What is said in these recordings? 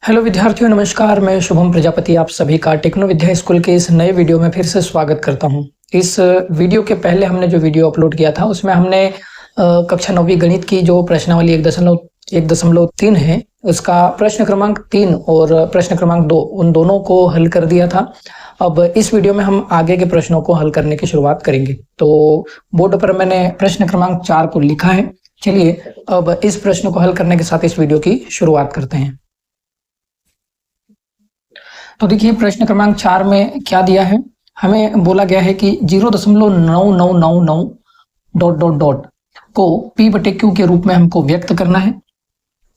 Hello विद्यार्थियों, नमस्कार। मैं शुभम प्रजापति आप सभी का टेक्नो विद्या स्कूल के इस नए वीडियो में फिर से स्वागत करता हूं। इस वीडियो के पहले हमने जो वीडियो अपलोड किया था उसमें हमने कक्षा 9वीं गणित की जो प्रश्नावली 1.3 है उसका प्रश्न क्रमांक 3 और प्रश्न क्रमांक 2 उन दोनों को हल कर दिया था। अब इस वीडियो में हम आगे के प्रश्नों को हल करने की शुरुआत करेंगे। तो बोर्ड पर मैंने प्रश्न क्रमांक 4 को लिखा है। चलिए अब इस प्रश्न को हल करने के साथ इस वीडियो की शुरुआत करते हैं। तो देखिए प्रश्न क्रमांक 4 में क्या दिया है। हमें बोला गया है कि 0.9999 ... को P/Q के रूप में हमको व्यक्त करना है।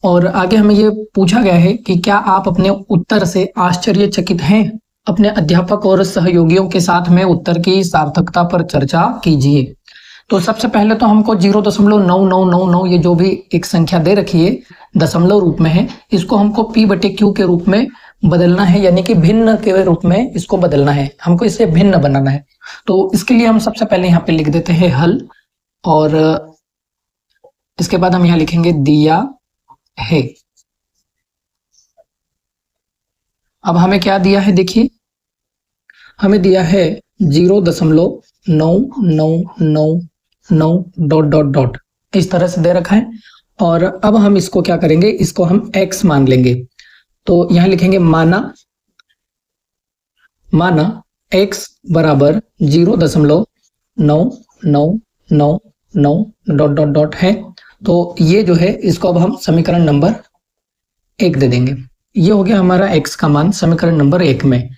और आगे हमें ये पूछा गया है कि क्या आप अपने उत्तर से आश्चर्यचकित हैं? अपने अध्यापक और सहयोगियों के साथ में उत्तर की सार्थकता पर चर्चा कीजिए। तो सबसे पहले तो हमको 0.9999 ये जो भी एक संख्या दे रखी है दशमलव रूप में है, इसको हमको P/Q के रूप में बदलना है, यानी कि भिन्न के रूप में इसको बदलना है। हमको इसे भिन्न बनाना है। तो इसके लिए हम सबसे पहले यहाँ पे लिख देते हैं हल, और इसके बाद हम यहाँ लिखेंगे दिया है। अब हमें क्या दिया है, देखिए हमें दिया है 0.9999 ... इस तरह से दे रखा है। और अब हम इसको क्या करेंगे, इसको हम x मान लेंगे। तो यहां लिखेंगे माना x बराबर 0.9999 ... है। तो ये जो है इसको अब हम समीकरण नंबर 1 दे देंगे। ये हो गया हमारा x का मान समीकरण नंबर 1 में।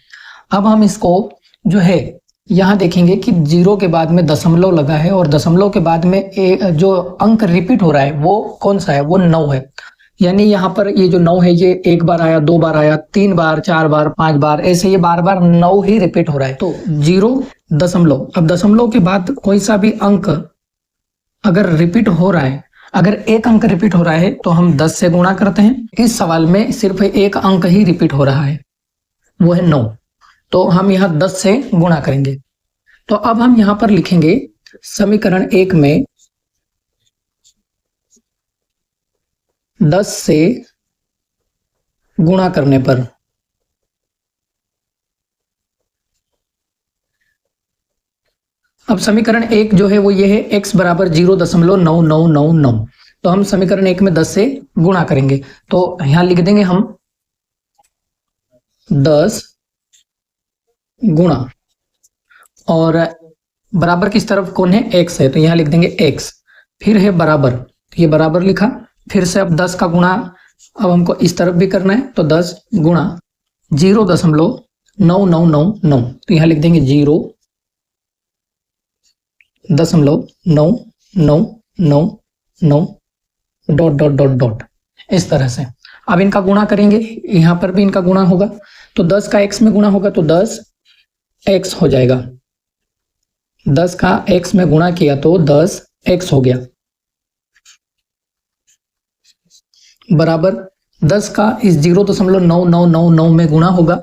अब हम इसको जो है यहाँ देखेंगे कि 0 के बाद में दशमलव लगा है, और दशमलव के बाद में जो अंक रिपीट हो रहा है वो कौन सा है, वो 9 है। यानी यहाँ पर ये जो 9 है ये एक बार आया, 2 बार आया, 3 बार, 4 बार, 5 बार, ऐसे ये बार बार 9 ही रिपीट हो रहा है। तो 0 दशमलव, अब दशमलव के बाद कोई सा भी अंक अगर रिपीट हो रहा है, अगर एक अंक रिपीट हो रहा है तो हम 10 से गुणा करते हैं। इस सवाल में सिर्फ एक अंक ही रिपीट हो रहा है, वो है 9। तो हम यहाँ 10 से गुणा करेंगे। तो अब हम यहाँ पर लिखेंगे समीकरण 1 में 10 से गुणा करने पर अब समीकरण 1 जो है वो ये है x बराबर 0.9999। तो हम समीकरण 1 में 10 से गुणा करेंगे। तो यहां लिख देंगे हम 10 गुणा, और बराबर किस तरफ कौन है, x है, तो यहां लिख देंगे x। फिर है बराबर, तो ये बराबर लिखा। फिर से अब 10 का गुणा अब हमको इस तरफ भी करना है, तो 10 गुणा 0.9999। तो यहां लिख देंगे 0.9999 ... इस तरह से अब इनका गुणा करेंगे। यहां पर भी इनका गुणा होगा, तो 10 का x में गुणा होगा तो 10x हो जाएगा। 10 का x में गुणा किया तो 10x हो गया, बराबर 10 का इस 0.9999 में गुणा होगा।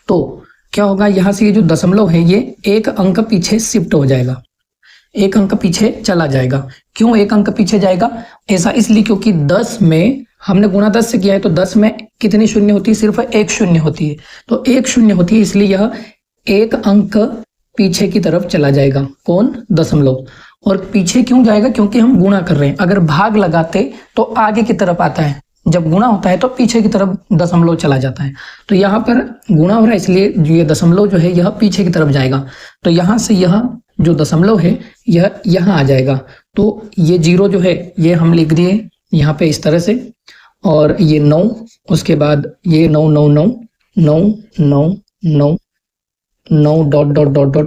तो क्या होगा, यहां से ये जो दशमलव है ये एक अंक पीछे शिफ्ट हो जाएगा, एक अंक पीछे चला जाएगा। क्यों एक अंक पीछे जाएगा, ऐसा इसलिए क्योंकि 10 में हमने गुणा 10 से किया है, तो 10 में कितनी शून्य होती है, सिर्फ एक शून्य होती है। तो एक शून्य होती है, इसलिए यह एक अंक पीछे की तरफ चला जाएगा, कौन, दशमलव। और पीछे क्यों जाएगा, क्योंकि हम गुणा कर रहे हैं। अगर भाग लगाते तो आगे की तरफ आता है, जब गुणा होता है तो पीछे की तरफ दशमलव चला जाता है। तो यहाँ पर गुणा हो रहा है, इसलिए ये दशमलव जो है यह पीछे की तरफ जाएगा। तो यहाँ से यह जो दशमलव है यह यहाँ आ जाएगा। तो ये 0 जो है ये हम लिख दिए यहाँ पे इस तरह से, और ये 9, उसके बाद ये 9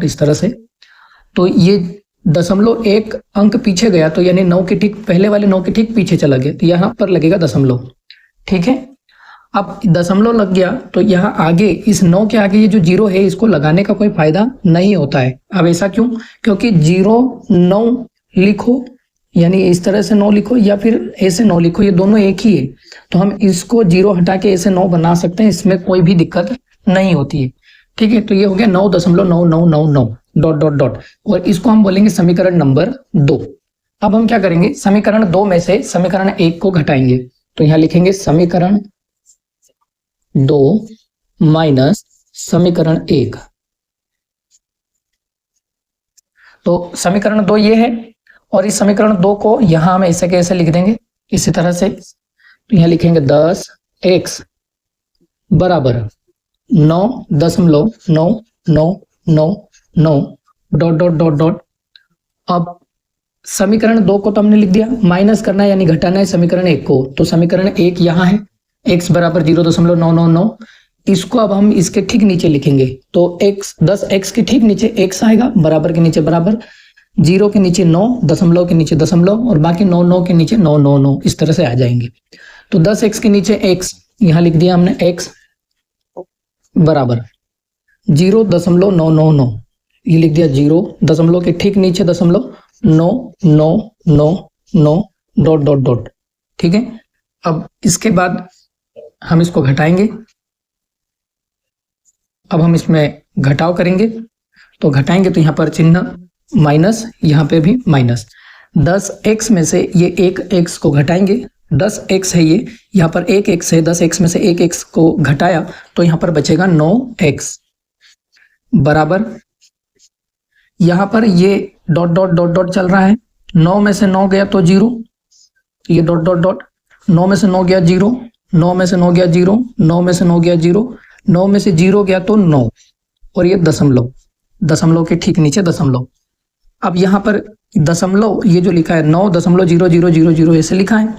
इस तरह से। तो ये दशमलव एक अंक पीछे गया, तो यानी 9 के ठीक पहले वाले 9 के ठीक पीछे चला गया, तो यहाँ पर लगेगा दशमलव। ठीक है, अब दशमलव लग गया तो यहाँ आगे इस 9 के आगे ये जो 0 है इसको लगाने का कोई फायदा नहीं होता है। अब ऐसा क्यों, क्योंकि 0 9 लिखो, यानी इस तरह से 9 लिखो या फिर ऐसे 9 लिखो, ये दोनों एक ही है। तो हम इसको 0 हटा के ऐसे 9 बना सकते हैं, इसमें कोई भी दिक्कत नहीं होती है। ठीक है, तो ये हो गया 9.9999 ... और इसको हम बोलेंगे समीकरण नंबर 2। अब हम क्या करेंगे, समीकरण 2 में से समीकरण 1 को घटाएंगे। तो यहाँ लिखेंगे समीकरण 2 माइनस समीकरण 1। तो समीकरण 2 ये है, और इस समीकरण 2 को यहां हम ऐसे कैसे लिख देंगे, इसी तरह से। तो यहां लिखेंगे 10x बराबर 9.9999 डॉट डॉट डॉट डॉट। अब समीकरण 2 को तो हमने लिख दिया, माइनस करना है यानी घटाना है समीकरण 1 को। तो समीकरण 1 यहाँ है, x बराबर 0.999। इसको अब हम इसके ठीक नीचे लिखेंगे, तो x 10x के ठीक नीचे x आएगा, बराबर के नीचे बराबर, 0 के नीचे 9, दशमलव के नीचे दशमलव, और बाकी 9 के नीचे 9, इस तरह से आ जाएंगे। तो 10x के नीचे x यहां लिख दिया हमने, x बराबर 0.999, ये लिख दिया 0, दशमलव के ठीक नीचे दशमलव, 9 डॉट डॉट डॉट। ठीक है, अब इसके बाद हम इसको घटाएंगे। अब हम इसमें घटाव करेंगे, तो घटाएंगे तो यहां पर चिन्ह माइनस, यहां पे भी माइनस। 10x में से ये एक x को घटाएंगे, 10x है ये, यहाँ पर एक x है, 10x में से एक x को घटाया तो यहाँ पर बचेगा 9x बराबर, यहाँ पर ये डॉट डॉट डॉट डॉट चल रहा है, 9 में से 9 गया तो 0, ये डॉट डॉट डॉट, 9 में से 9 गया 0, 9 में से 9 गया 0, 9 में से 9 गया 0, 9 में से 0 गया तो 9, और ये दशमलव, दशमलव के ठीक नीचे दशमलव। अब यहाँ पर दशमलव ये जो लिखा है 9.0000 ऐसे लिखा है,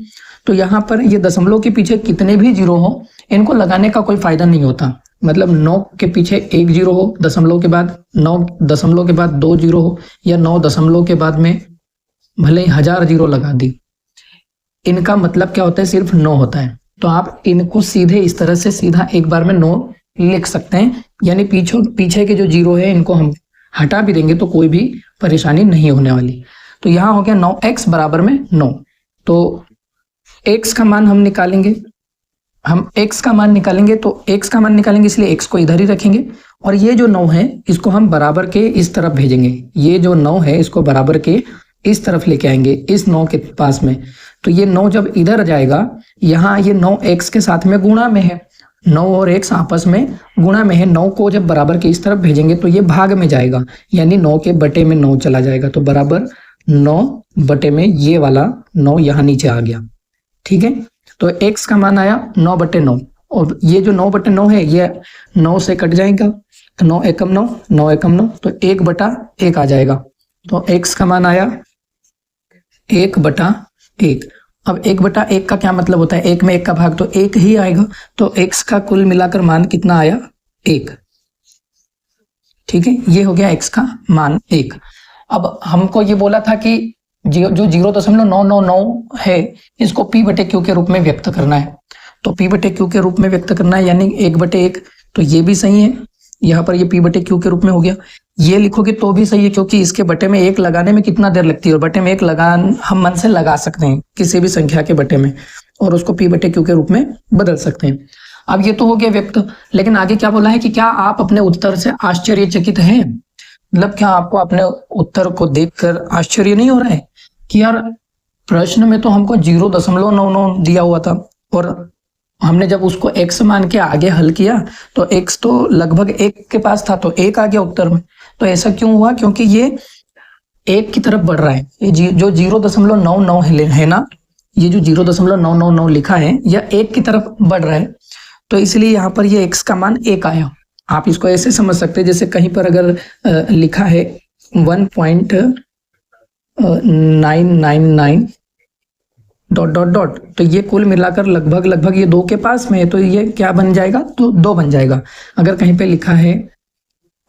तो यहाँ पर ये दशमलव के पीछे कितने भी जीरो हो, इनको लगाने का कोई फायदा नहीं होता। मतलब 9 के पीछे 1 जीरो हो, दशमलव के बाद 9 दशमलव के बाद 2 जीरो हो, या 9 दशमलव के बाद में भले ही 1000 जीरो लगा दी, इनका मतलब क्या होता है, सिर्फ 9 होता है। तो आप इनको सीधे इस तरह से सीधा एक बार में 9 लिख सकते हैं, यानी पीछे के जो जीरो है इनको हम हटा भी देंगे तो कोई भी परेशानी नहीं होने वाली। तो यहाँ हो गया 9x बराबर में 9। तो x का मान हम निकालेंगे, हम x का मान निकालेंगे, तो x का मान निकालेंगे इसलिए x को इधर ही रखेंगे, और ये जो 9 है इसको हम बराबर के इस तरफ भेजेंगे। ये जो 9 है इसको बराबर के इस तरफ लेके आएंगे, इस 9 के पास में। तो ये 9 जब इधर जाएगा, यहाँ ये 9 x के साथ में गुणा में है, 9 और x आपस में गुणा में है। 9 को जब बराबर के इस तरफ भेजेंगे तो ये भाग में जाएगा, यानी 9 के बटे में 9 चला जाएगा, तो बराबर 9 बटे में ये वाला 9 यहाँ नीचे आ गया। ठीक है, तो x का मान आया 9 बटे 9, और ये जो 9 बटे 9 है ये 9 से कट जाएगा, तो 9 एकम 9, 9 एकम 9, तो 1 बटा 1 आ जाएगा। तो x का मान आया 1 बटा 1। अब 1 बटा 1 का क्या मतलब होता है, 1 में 1 का भाग तो 1 ही आएगा, तो x का कुल मिलाकर मान कितना आया, 1। ठीक है, ये हो गया x का मान 1। अब हमको ये बोला था कि जो 0.999 है इसको p बटे q के रूप में व्यक्त करना है, तो p बटे q के रूप में व्यक्त करना है, यानी 1 बटे 1, तो ये भी सही है, यहाँ पर ये p बटे q के रूप में हो गया। ये लिखोगे तो भी सही है, क्योंकि इसके बटे में 1 लगाने में कितना देर लगती है, और बटे में 1 हम मन से लगा सकते हैं किसी भी संख्या के बटे में, और उसको p बटे q के रूप में बदल सकते हैं। अब ये तो हो गया व्यक्त, लेकिन आगे क्या बोला है कि क्या आप अपने उत्तर से आश्चर्यचकित हैं, मतलब क्या आपको अपने उत्तर को देखकर आश्चर्य नहीं हो रहा है कि यार प्रश्न में तो हमको 0.99 दिया हुआ था, और हमने जब उसको x मान के आगे हल किया तो x तो लगभग 1 के पास था, तो 1 आ गया उत्तर में। तो ऐसा क्यों हुआ, क्योंकि ये 1 की तरफ बढ़ रहा है। ये जो 0.99 है ना, ये जो 0.999 लिखा है यह 1 की तरफ बढ़ रहा है, तो इसलिए यहाँ पर ये x का मान 1 आया। आप इसको ऐसे समझ सकते हैं, जैसे कहीं पर अगर लिखा है 1.999 डॉट डॉट डॉट, तो ये कुल मिलाकर लगभग ये 2 के पास में है, तो ये क्या बन जाएगा, तो 2 बन जाएगा। अगर कहीं पे लिखा है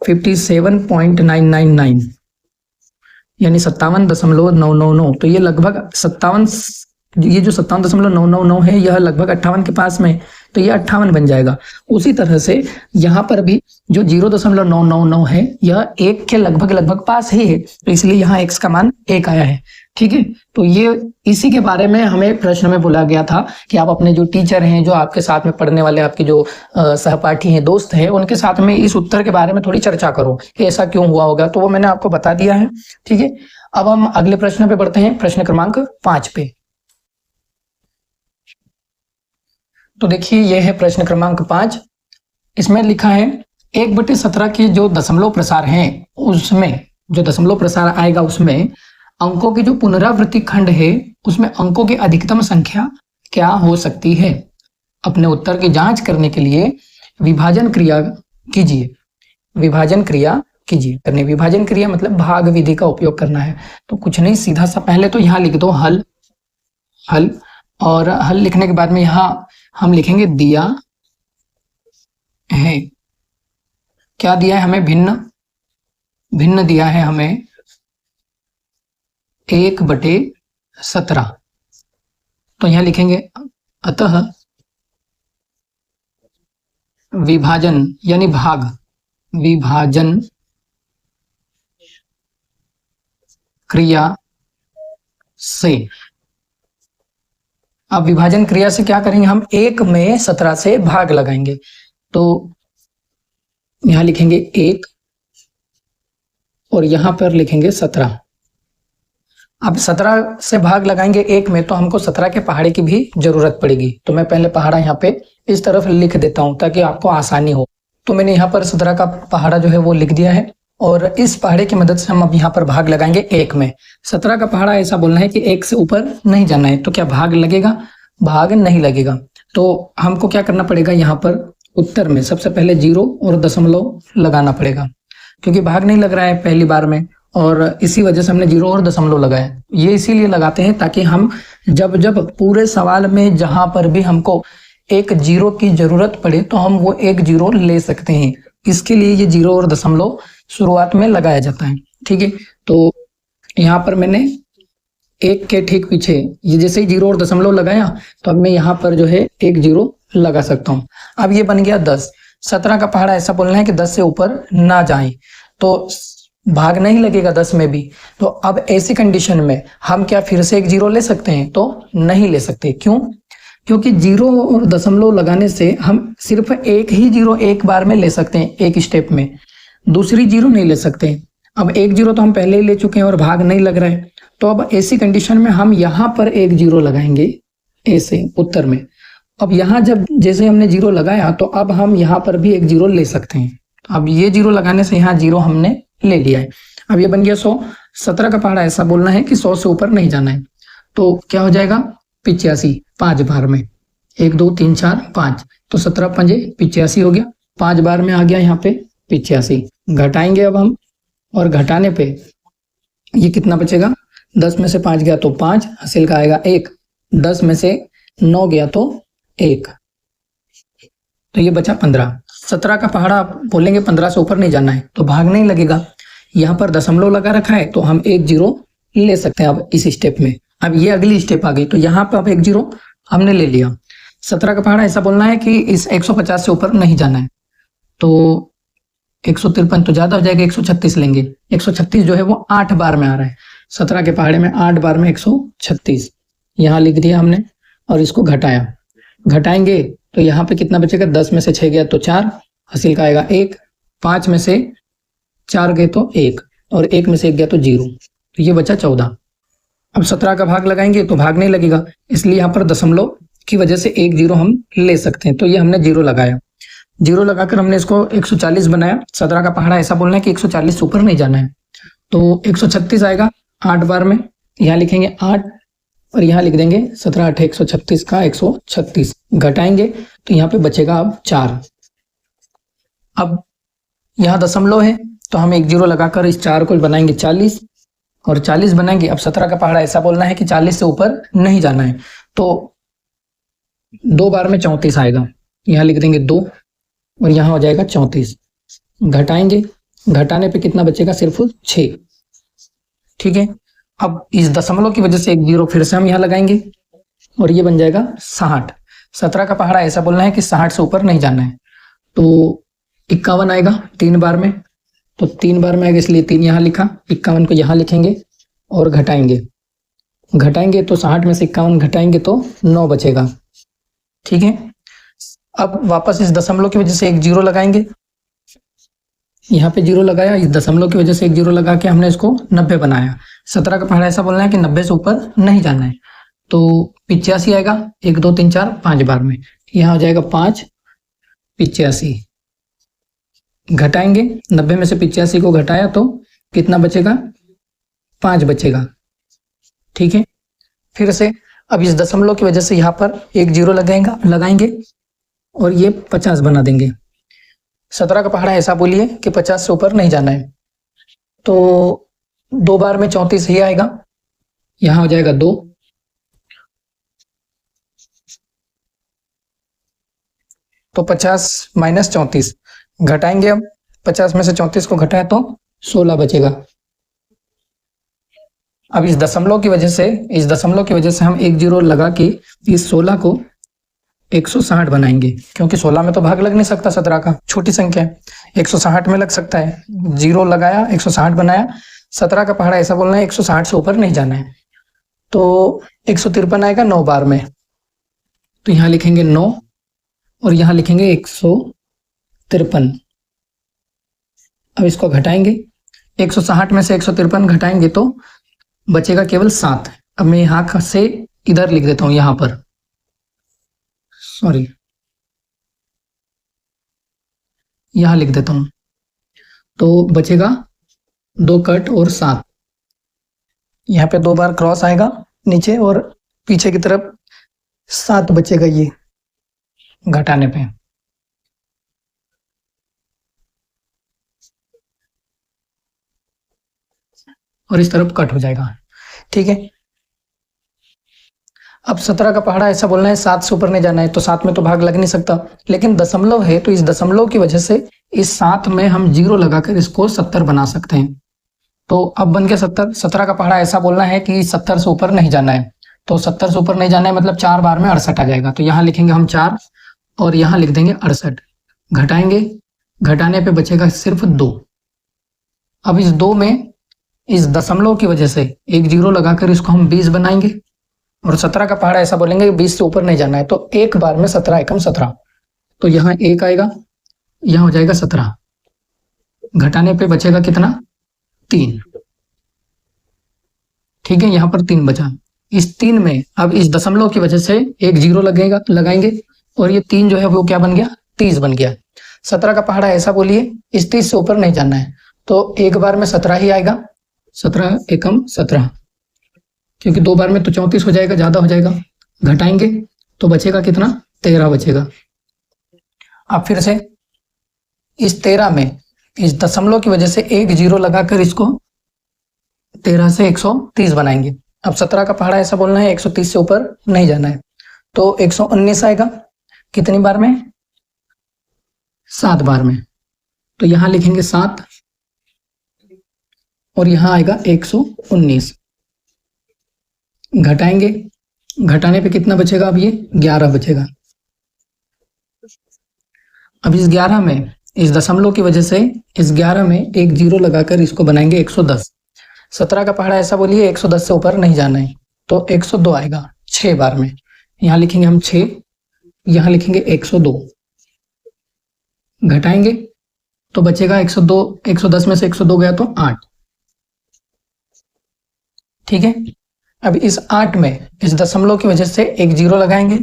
57.999 यानी 57.999, तो ये लगभग 57, ये जो 57.999 है यह लगभग 58 के पास में, तो ये 58 बन जाएगा। उसी तरह से यहाँ पर भी जो 0.999 है यह 1 के लगभग पास ही है, तो इसलिए यहाँ x का मान 1 आया है। ठीक है, तो ये इसी के बारे में हमें प्रश्न में बोला गया था कि आप अपने जो टीचर हैं, जो आपके साथ में पढ़ने वाले आपके जो सहपाठी हैं, दोस्त हैं, उनके साथ में इस उत्तर के बारे में थोड़ी चर्चा करो कि ऐसा क्यों हुआ होगा, तो वो मैंने आपको बता दिया है। ठीक है, अब हम अगले प्रश्न पे बढ़ते हैं, प्रश्न क्रमांक 5 पे। तो देखिए ये है प्रश्न क्रमांक 5। इसमें लिखा है 1/17 के जो दशमलव प्रसार हैं उसमें जो दशमलव प्रसार आएगा उसमें अंकों की जो पुनरावृत्ति खंड है उसमें अंकों की अधिकतम संख्या क्या हो सकती है। अपने उत्तर की जांच करने के लिए विभाजन क्रिया कीजिए। विभाजन क्रिया कीजिए करने विभाजन क्रिया मतलब भाग विधि का उपयोग करना है। तो कुछ नहीं, सीधा सा पहले तो यहाँ लिख दो हल। हल और हल लिखने के बाद में यहाँ हम लिखेंगे दिया है। क्या दिया है हमें? भिन्न। भिन्न दिया है हमें 1/17। तो यहां लिखेंगे अतः विभाजन यानी भाग, विभाजन क्रिया से। अब विभाजन क्रिया से क्या करेंगे हम? 1 में 17 से भाग लगाएंगे। तो यहां लिखेंगे 1 और यहां पर लिखेंगे 17। अब 17 से भाग लगाएंगे 1 में तो हमको 17 के पहाड़े की भी जरूरत पड़ेगी। तो मैं पहले पहाड़ा यहाँ पे इस तरफ लिख देता हूं ताकि आपको आसानी हो। तो मैंने यहाँ पर 17 का पहाड़ा जो है वो लिख दिया है और इस पहाड़े की मदद से हम अब यहाँ पर भाग लगाएंगे 1 में। 17 का पहाड़ा ऐसा बोलना है कि 1 से ऊपर नहीं जाना है। तो क्या भाग लगेगा? भाग नहीं लगेगा। तो हमको क्या करना पड़ेगा? यहाँ पर उत्तर में सबसे पहले 0 और दशमलव लगाना पड़ेगा क्योंकि भाग नहीं लग रहा है पहली बार में, और इसी वजह से हमने 0 और दशमलव लगाया। ये इसीलिए लगाते हैं ताकि हम जब जब पूरे सवाल में जहां पर भी हमको एक 0 की जरूरत पड़े तो हम वो एक 0 ले सकते हैं। इसके लिए ये 0 और दशमलव शुरुआत में लगाया जाता है। ठीक है, तो यहाँ पर मैंने 1 के ठीक पीछे ये जैसे ही 0 और दशमलव लगाया तो अब मैं यहाँ पर जो है एक 0 लगा सकता हूँ। अब ये बन गया 10। 17 का पहाड़ा ऐसा बोलना है कि 10 से ऊपर ना जाए, तो भाग नहीं लगेगा 10 में भी। तो अब ऐसी कंडीशन में हम क्या फिर से एक 0 ले सकते हैं? तो नहीं ले सकते। क्यों? क्योंकि 0 और दशमलव लगाने से हम सिर्फ एक ही 0 एक बार में ले सकते हैं, एक स्टेप में। दूसरी 0 नहीं ले सकते। अब एक 0 तो हम पहले ही ले चुके हैं और भाग नहीं लग रहा है। तो अब ऐसी कंडीशन में हम यहाँ पर एक 0 लगाएंगे ऐसे उत्तर में। अब यहाँ जब जैसे हमने 0 लगाया तो अब हम यहाँ पर भी एक 0 ले सकते हैं। अब ये 0 लगाने से यहाँ 0 हमने ले लिया है। अब ये बन गया 100। 17 का पहाड़ा ऐसा बोलना है कि 100 से ऊपर नहीं जाना है। तो क्या हो जाएगा? 85 5 बार में। 1 2 3 4 5, तो 17 पंजे 85 हो गया। 5 बार में आ गया यहाँ पे 85। घटाएंगे अब हम, और घटाने पे ये कितना बचेगा? 10 में से 5 गया तो 5, हासिल का आएगा 1। 10 में से 9 गया तो 1, तो ये बचा 15। 17 का पहाड़ा आप बोलेंगे 15 से ऊपर नहीं जाना है तो भाग नहीं लगेगा। यहाँ पर दशमलव लगा रखा है तो हम एक 0 ले सकते हैं अब इस स्टेप में। अब ये अगली स्टेप आ गई तो यहाँ पर अब एक 0 हमने ले लिया। 17 का पहाड़ा ऐसा बोलना है कि इस 150 से ऊपर नहीं जाना है। तो 153 तो ज्यादा हो जाएगा, 136 लेंगे। 136 जो है वो 8 बार में आ रहा है। 17 के पहाड़े में 8 बार में 136 यहाँ लिख दिया हमने और इसको घटाया। घटाएंगे तो यहाँ पे कितना बचेगा? 10 में से 6 गया तो 4, हासिल का आएगा 1। 5 में से 4 गए तो 1, और 1 में से 1 गया तो 0, तो ये बचा 14। अब 17 का भाग लगाएंगे तो भाग नहीं लगेगा, इसलिए यहाँ पर दशमलव की वजह से एक 0 हम ले सकते हैं। तो ये हमने 0 लगाया। 0 लगाकर हमने इसको 140 बनाया। 17 का पहाड़ा ऐसा बोलना है कि 140 से ऊपर नहीं जाना है। तो 136 आएगा 8 बार में। यहाँ लिखेंगे 8 और यहाँ लिख देंगे 17 8 136 का 136। घटाएंगे तो यहाँ पे बचेगा अब 4। अब यहाँ दशमलव है तो हम एक 0 लगाकर इस 4 को बनाएंगे 40 और 40 बनाएंगे। अब 17 का पहाड़ा ऐसा बोलना है कि 40 से ऊपर नहीं जाना है, तो 2 बार में 34 आएगा। यहाँ लिख देंगे 2 और यहाँ हो जाएगा 34। घटाएंगे, घटाने पे कितना बचेगा? सिर्फ 6। ठीक है, अब इस दशमलव की वजह से एक 0 फिर से हम यहाँ लगाएंगे और ये बन जाएगा 60। 17 का पहाड़ा ऐसा बोलना है कि 60 से ऊपर नहीं जाना है, तो 51 आएगा 3 बार में। तो 3 बार में आएगा इसलिए 3 यहाँ लिखा। 51 को यहाँ लिखेंगे और घटाएंगे। घटाएंगे तो 60 में से 51 घटाएंगे तो 9 बचेगा। ठीक है, अब वापस इस दशमलव की वजह से एक 0 लगाएंगे। यहाँ पे 0 लगाया, इस दशमलव की वजह से एक 0 लगा के हमने इसको 90 बनाया। 17 का पहाड़ा ऐसा बोलना है कि 90 से ऊपर नहीं जाना है, तो 85 आएगा 1 2 3 4 5 बार में। यहाँ हो जाएगा 585, घटाएंगे 90 में से 85 को घटाया तो कितना बचेगा, 5 बचेगा। ठीक है, फिर से अब इस दशमलव की वजह से यहाँ पर एक जीरो लगाएंगे और ये 50 बना देंगे। 17 का पहाड़ा ऐसा बोलिए कि 50 से ऊपर नहीं जाना है, तो 2 बार में 34 ही आएगा। यहाँ हो जाएगा 2, तो 50 माइनस 34 घटाएंगे। अब 50 में से 34 को घटाए तो 16 बचेगा। अब इस दशमलव की वजह से हम एक जीरो लगा के इस 16 को 160 बनाएंगे, क्योंकि 16 में तो भाग लग नहीं सकता 17 का, छोटी संख्या है। 160 में लग सकता है, जीरो लगाया 160 बनाया। 17 का पहाड़ा ऐसा बोलना है 160 से ऊपर नहीं जाना है, तो 153 आएगा 9 बार में, तो यहाँ लिखेंगे 9 और यहाँ लिखेंगे 153। अब इसको घटाएंगे, 160 में से 153 घटाएंगे तो बचेगा केवल 7। अब मैं यहाँ से इधर लिख देता हूँ, यहाँ पर सॉरी यहाँ लिख देता हूँ, तो बचेगा 2 कट और 7। यहाँ पे 2 बार क्रॉस आएगा नीचे और पीछे की तरफ 7 बचेगा ये घटाने पे। और इस तरफ कट हो जाएगा। ठीक है, अब 17 का पहाड़ा ऐसा बोलना है 7 से ऊपर नहीं जाना है, तो 7 में तो भाग लग नहीं सकता, लेकिन दशमलव है तो इस दशमलव की वजह से इस 7 में हम जीरो लगाकर इसको 70 बना सकते हैं। तो अब बन गया 70। 17 का पहाड़ा ऐसा बोलना है कि 70 से ऊपर नहीं जाना है, तो 70 से ऊपर नहीं जाना है मतलब 4 बार में 68 आ जाएगा, तो यहाँ लिखेंगे हम 4 और यहाँ लिख देंगे 68। घटाएंगे, घटाने पे बचेगा सिर्फ 2। अब इस 2 में इस दशमलव की वजह से एक जीरो लगाकर इसको हम 20 बनाएंगे, और 17 का पहाड़ा ऐसा बोलेंगे 20 से ऊपर नहीं जाना है, तो एक बार में 17 एकम 17, तो यहाँ 1 आएगा, यहाँ हो जाएगा 17। घटाने पे बचेगा कितना, 3। ठीक है, यहाँ पर 3 बचा। इस 3 में अब इस दशमलव की वजह से एक जीरो लगाएंगे और ये 3 जो है वो क्या बन गया, 30 बन गया। 17 का पहाड़ा ऐसा बोलिए इस 30 से ऊपर नहीं जाना है, तो एक बार में 17 ही आएगा, 17 एकम 17, क्योंकि 2 बार में तो 34 हो जाएगा, ज्यादा हो जाएगा। घटाएंगे तो बचेगा कितना, 13 बचेगा। अब फिर से इस 13 में इस दशमलव की वजह से एक जीरो लगाकर इसको 13 से 130 बनाएंगे। अब 17 का पहाड़ा ऐसा बोलना है 130 से ऊपर नहीं जाना है, तो 119 आएगा कितनी बार में, 7 बार में, तो यहां लिखेंगे 7 और यहां आएगा 119। घटाएंगे, घटाने पे कितना बचेगा, अब ये 11 बचेगा। अब इस 11 में इस दशमलव की वजह से इस 11 में एक जीरो लगाकर इसको बनाएंगे 110। 17 का पहाड़ा ऐसा बोलिए 110 से ऊपर नहीं जाना है, तो 102 आएगा 6 बार में, यहां लिखेंगे हम 6, यहां लिखेंगे 102। घटाएंगे तो बचेगा 102, 110 में से 102 गया तो 8। ठीक है, अब इस 8 में इस दशमलव की वजह से एक जीरो लगाएंगे,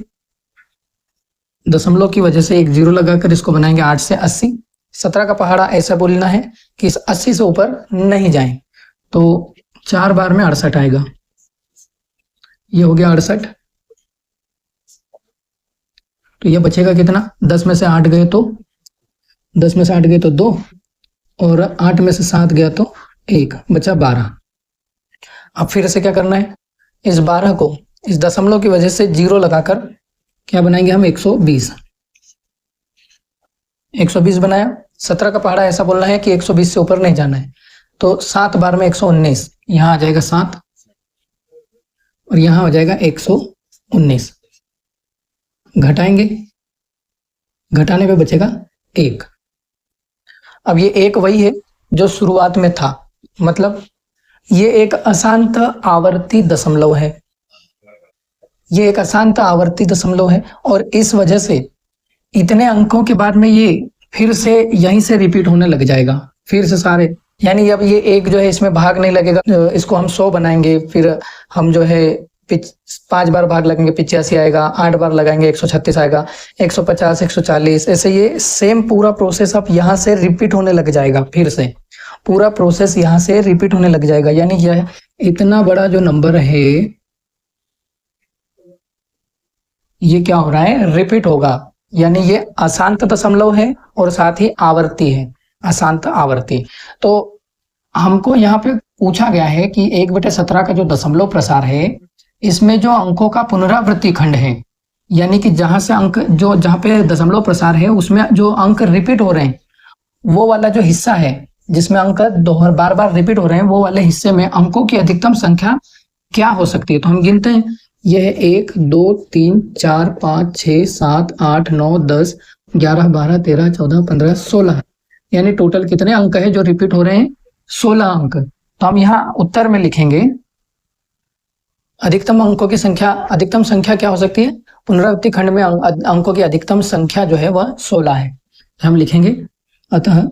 दशमलव की वजह से एक जीरो लगाकर इसको बनाएंगे 8 से 80। 17 का पहाड़ा ऐसा बोलना है कि इस 80 से ऊपर नहीं जाएं, तो 4 बार में 68 आएगा, ये हो गया 68। तो ये बचेगा कितना, 10 में से 8 गए तो 10 में से 8 गए तो 2 और 8 में से 7 गया तो 1, बचा 12। अब फिर से क्या करना है, इस 12 को इस दशमलव की वजह से जीरो लगाकर क्या बनाएंगे हम 120। 120 बनाया। 17 का पहाड़ा ऐसा बोलना है कि 120 से ऊपर नहीं जाना है, तो 7 बार में 119, यहाँ आ जाएगा 7 और यहाँ हो जाएगा 119। घटाएंगे, घटाने पे बचेगा 1। अब ये 1 वही है जो शुरुआत में था, मतलब ये एक अशांत आवर्ती दशमलव है, ये एक अशांत आवर्ती दशमलव है, और इस वजह से इतने अंकों के बाद में ये फिर से यहीं से रिपीट होने लग जाएगा, फिर से सारे, यानी अब ये 1 जो है इसमें भाग नहीं लगेगा, इसको हम 100 बनाएंगे, फिर हम जो है 5 बार भाग लगेंगे 85 आएगा, 8 बार लगाएंगे 136 आएगा, 150, 140, ऐसे ये सेम पूरा प्रोसेस अब यहाँ से रिपीट होने लग जाएगा। फिर से पूरा प्रोसेस यहाँ से रिपीट होने लग जाएगा, यानी यह इतना बड़ा जो नंबर है ये क्या हो रहा है, रिपीट होगा। यानी ये अशांत दशमलव है और साथ ही आवर्ती है, अशांत आवर्ती। तो हमको यहाँ पे पूछा गया है कि 1/17 का जो दशमलव प्रसार है इसमें जो अंकों का पुनरावृत्ति खंड है, यानी कि जहां से अंक जो जहां पे दशमलव प्रसार है उसमें जो अंक रिपीट हो रहे हैं वो वाला जो हिस्सा है जिसमें अंक बार बार रिपीट हो रहे हैं वो वाले हिस्से में अंकों की अधिकतम संख्या क्या हो सकती है। तो हम गिनते हैं, यह 1 2 3 4 5 6 7 8 9 10 11 12 13 14 15 16, यानी टोटल कितने अंक है जो रिपीट हो रहे हैं, 16 अंक। तो हम यहाँ उत्तर में लिखेंगे अधिकतम अंकों की संख्या, अधिकतम संख्या क्या हो सकती है, पुनरावृत्ति खंड में अंकों की अधिकतम संख्या जो है वह 16 है। हम लिखेंगे अतः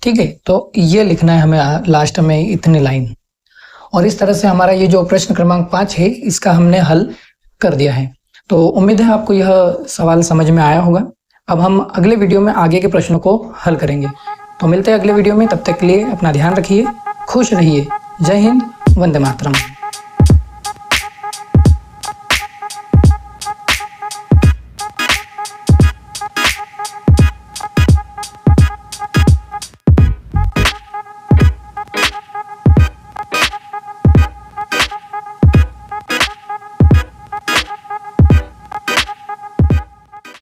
ठीक है, तो ये लिखना है हमें लास्ट में इतनी लाइन। और इस तरह से हमारा ये जो प्रश्न क्रमांक 5 है इसका हमने हल कर दिया है। तो उम्मीद है आपको यह सवाल समझ में आया होगा। अब हम अगले वीडियो में आगे के प्रश्नों को हल करेंगे। तो मिलते हैं अगले वीडियो में, तब तक के लिए अपना ध्यान रखिए, खुश रहिए। जय हिंद, वंदे मातरम।